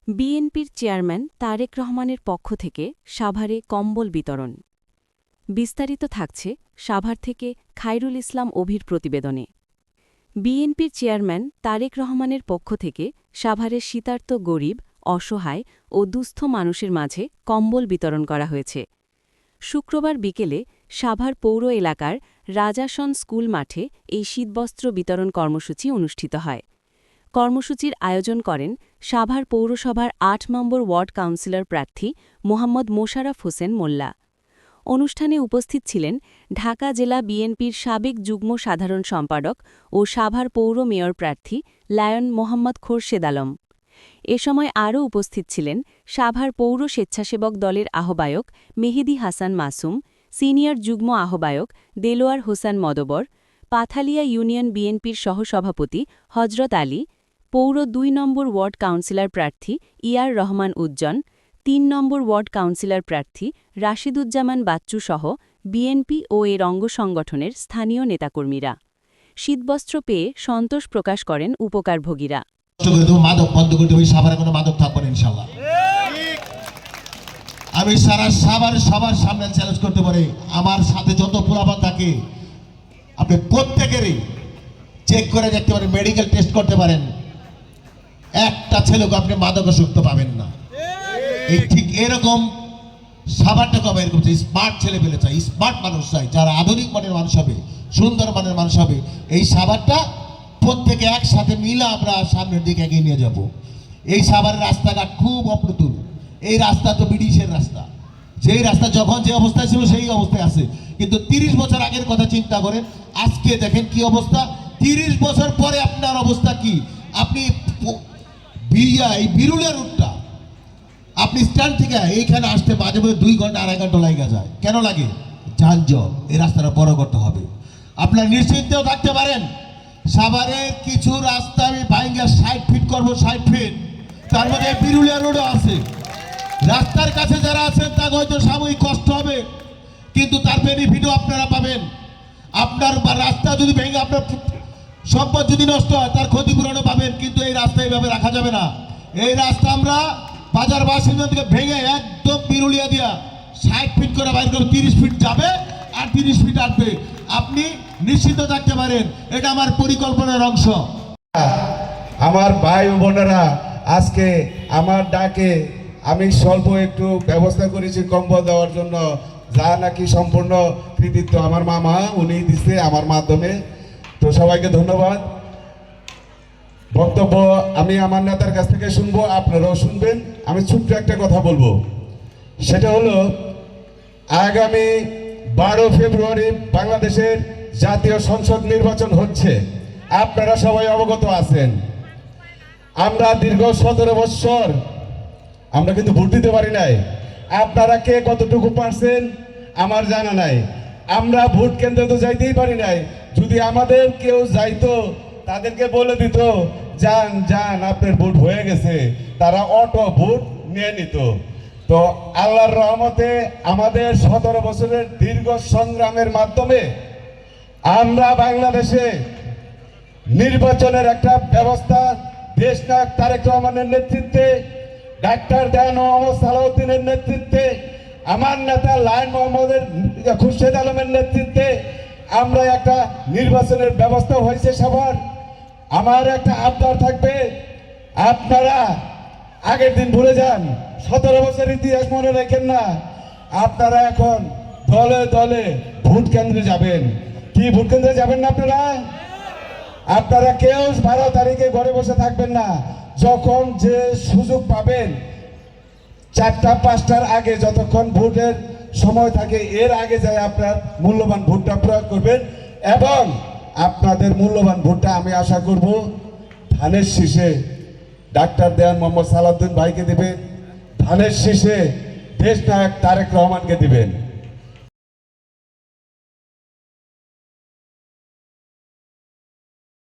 বিএনপির চেয়ারম্যান তারেক রহমানের পক্ষ থেকে সাভারে কম্বল বিতরণ। বিস্তারিত থাকছে সাভার থেকে খায়রুল ইসলাম অভির প্রতিবেদনে। বিএনপির চেয়ারম্যান তারেক রহমানের পক্ষ থেকে সাভারের শীতার্ত গরিব, অসহায় ও দুস্থ মানুষের মাঝে কম্বল বিতরণ করা হয়েছে। শুক্রবার বিকেলে সাভার পৌর এলাকার রাজাসন স্কুল মাঠে এই শীতবস্ত্র বিতরণ কর্মসূচি অনুষ্ঠিত হয়। কর্মসূচির আয়োজন করেন সাভার পৌরসভার ৮ নম্বর ওয়ার্ড কাউন্সিলর প্রার্থী মোহাম্মদ মোশাররফ হোসেন মোল্লা। অনুষ্ঠানে উপস্থিত ছিলেন ঢাকা জেলা বিএনপির সাবেক যুগ্ম সাধারণ সম্পাদক ও সাভার পৌর মেয়র প্রার্থী লায়ন মোহাম্মদ খোরশেদ আলম। এ সময় আরও উপস্থিত ছিলেন সাভার পৌর স্বেচ্ছাসেবক দলের আহ্বায়ক মেহেদী হাসান মাসুম, সিনিয়র যুগ্ম আহ্বায়ক দেলোয়ার হোসেন মদবর, পাথালিয়া ইউনিয়ন বিএনপির সহসভাপতি হজরত আলী, পৌর ২ নম্বর ওয়ার্ড কাউন্সিলর প্রার্থী ইয়ার রহমান উজ্জ্বল, ৩ নম্বর ওয়ার্ড কাউন্সিলর প্রার্থী রাশিদুজ্জামান বাচ্চুসহ বিএনপি ও এর অঙ্গ সংগঠনের স্থানীয় নেতাকর্মীরা। শীতবস্ত্র পেয়ে সন্তোষ প্রকাশ করেন উপকারভোগীরা। মাদক বন্ধ করতে হবে, সাভারে কোনো মাদক থাকবে না ইনশাআল্লাহ। আমি সারা সাভার সবার সামনে চ্যালেঞ্জ করতে পারি, আমার সাথে যত পোলাপান থাকে আপনি প্রত্যেকেরই চেক করে দেখতে পারেন, মেডিকেল টেস্ট করতে পারেন, একটা ছেলেকে আপনি মাদকাসক্ত পাবেন না। এই ঠিক এরকম সাভারটা কবে এরকম স্মার্ট ছেলে পেলে চাই, স্মার্ট মানুষ চাই, যারা আধুনিক মানের মানুষ হবে, সুন্দর মানের মানুষ হবে। এই সাভারটা প্রত্যেকে একসাথে মিলে আমরা সামনের দিকে এগিয়ে নিয়ে যাব। এই সাভারের রাস্তাঘাট খুব অপ্রতুল। এই রাস্তা তো ব্রিটিশের রাস্তা, যেই রাস্তা যখন যে অবস্থায় ছিল সেই অবস্থায় আছে, কিন্তু ৩০ বছর আগের কথা চিন্তা করেন, আজকে দেখেন কি অবস্থা। ৩০ বছর পরে আপনার অবস্থা কি? আপনি এই বিরুলিয়া রুটটা আপনি স্ট্যান্ড থেকে এইখানে আসতে মাঝে মাঝে ২ ঘন্টা ২.৫ ঘন্টা লাগে যায়। কেন লাগে? যানজট। এই রাস্তাটা বড় করতে হবে। আপনার নিশ্চিন্তেও থাকতে পারেন, সাভারের কিছু রাস্তা আমি ভাঙ্গা ৬০ ফিট করবো, ৬০ ফিট, তার মধ্যে বিরুলিয়া রোডও আছে। রাস্তার কাছে যারা আছেন তা হয়তো সাময়িক কষ্ট হবে, কিন্তু তার বেনিফিটও আপনারা পাবেন। আপনার রাস্তা যদি ভেঙে আপনার সম্পদ যদি নষ্ট হয় তার ক্ষতিপূরণও পাবেন, কিন্তু এই রাস্তা এইভাবে রাখা যাবে না। এই রাস্তা আমরা বাজার বাসিন্দা থেকে ভেঙে একদম বিরুলিয়া দিয়া ৬০ ফিট করে বাইর করে ৩০ ফিট যাবে আর ৩০ ফিট আসবে। আপনি নিশ্চিত থাকতে পারেন, এটা আমার পরিকল্পনার অংশ। আমার ভাই ও বোনেরা, আজকে আমার ডাকে আমি স্বল্প একটু ব্যবস্থা করেছি কম্বল দেওয়ার জন্য, যা নাকি সম্পূর্ণ কৃতিত্ব আমার মামা উনি দিচ্ছে আমার মাধ্যমে। তো সবাইকে ধন্যবাদ। বক্তব্য আমি আমার নেতার কাছ থেকে শুনবো, আপনারাও শুনবেন। আমি ছোট্ট একটা কথা বলবো, সেটা হলো আগামী ১২ ফেব্রুয়ারি বাংলাদেশের জাতীয় সংসদ নির্বাচন হচ্ছে। আপনারা সবাই অবগত আছেন। আমরা দীর্ঘ ১৭ বছর আমরা কিন্তু ভোট দিতে পারি নাই। আপনারা কে কতটুকু পারছেন আমার জানা নাই। আমরা ভোট কেন্দ্রে তো যাইতেই পারি নাই। যদি আমাদের কেউ যাইতো, তাদেরকে বলে দিত যান যান আপনার ভোট হয়ে গেছে, তারা অটো ভোট নিয়ে নিত। তো আল্লাহর রহমতে আমাদের ১৭ বছরের দীর্ঘ সংগ্রামের মাধ্যমে আমরা বাংলাদেশে নির্বাচনের একটা ব্যবস্থা দেশনায়ক তারেক রহমানের নেতৃত্বে, ডাক্তার দেওয়ান মোহাম্মদ সালাউদ্দিনের নেতৃত্বে, আমার নেতা লায়ন মোহাম্মদের খোরশেদ আলমের নেতৃত্বে আমরা একটা নির্বাচনের ব্যবস্থা হয়েছে সবার। আমার একটা আবদার থাকবে, আপনারা আগের দিন ভুলে যান, ১৭ বছর ইতিহাস মনে রাখেন না। আপনারা এখন দলে দলে ভোট কেন্দ্রে যাবেন। কি ভোট কেন্দ্রে যাবেন না আপনারা? আপনারা কেউ ১২ তারিখে ঘরে বসে থাকবেন না। যখন যে সুযোগ পাবেন ৪টা ৫টার আগে, যতক্ষণ ভোটের সময় থাকে এর আগে যায় আপনার মূল্যবান ভোটটা প্রয়োগ করবেন, এবং আপনাদের মূল্যবান ভোটটা আমি আশা করব ধানের শীষে ডাক্তার দেওয়ান মোহাম্মদ সালাউদ্দিন ভাইকে দিবেন, ধানের শীষে দেশনায়ক তারেক রহমানকে দিবেন।